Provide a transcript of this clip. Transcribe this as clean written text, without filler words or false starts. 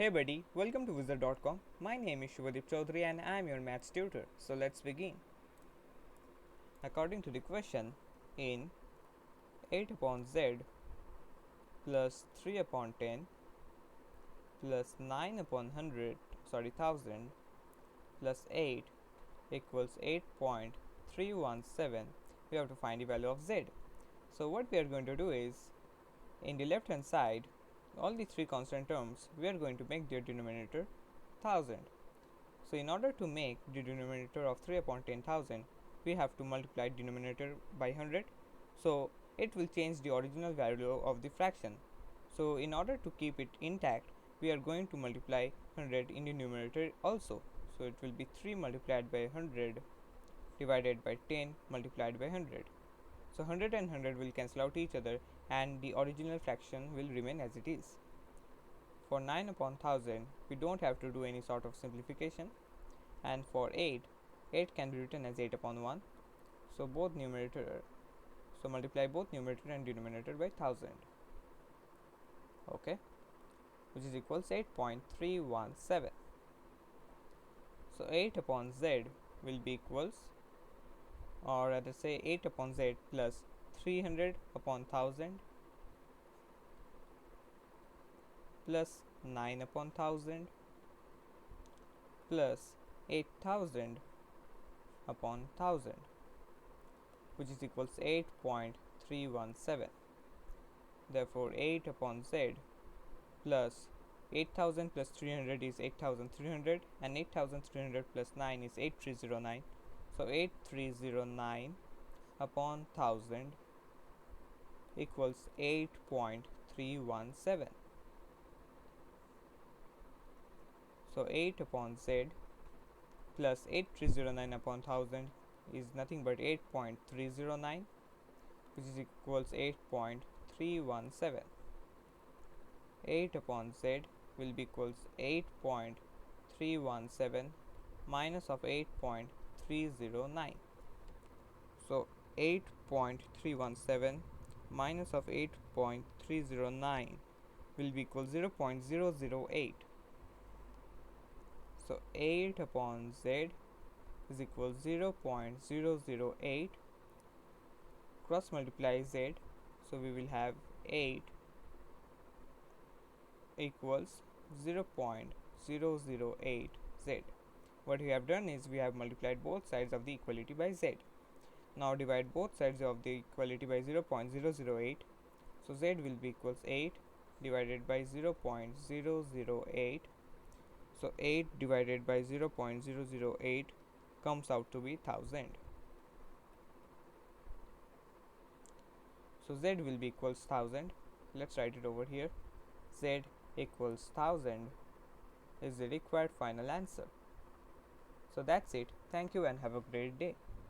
Hey buddy, welcome to Wizard.com. My name is Shubhadeep Chaudhary and I am your maths tutor. So let's begin. According to the question, in 8 upon z plus 3 upon 10 plus 9 upon 1000 plus 8 equals 8.317, we have to find the value of z. So what we are going to do is, in the left hand side, all the three constant terms, we are going to make their denominator 1000. So in order to make the denominator of 3 upon 10,000, we have to multiply denominator by 100. So it will change the original value of the fraction. So in order to keep it intact, we are going to multiply 100 in the numerator also. So it will be 3 multiplied by 100 divided by 10 multiplied by 100. So 100 and 100 will cancel out each other and the original fraction will remain as it is. For 9 upon 1000, we don't have to do any sort of simplification. And for 8 can be written as 8 upon 1. So multiply both numerator and denominator by 1000. Okay, which is equals 8.317. So 8 upon z will be equals, or rather say 8 upon z plus 300 upon 1000 plus 9 upon 1000 plus 8000 upon 1000, which is equals 8.317. Therefore 8 upon z plus 8000 plus 300 is 8300 and 8300 plus 9 is 8309. So 8309 upon 1000 equals 8.317. So 8 upon z plus 8309 upon 1000 is nothing but 8.309, which is equals 8.317. 8 upon z will be equals 8.317 minus of 8.309. So 8.317 minus of 8.309 will be equal 0.008. So 8 upon z is equal 0.008. Cross multiply z, so we will have 8 equals 0.008 z. What we have done is we have multiplied both sides of the equality by z. Now divide both sides of the equality by 0.008. So z will be equals 8 divided by 0.008. So 8 divided by 0.008 comes out to be 1000. So z will be equals 1000. Let's write it over here. Z equals 1000 is the required final answer. So that's it. Thank you and have a great day.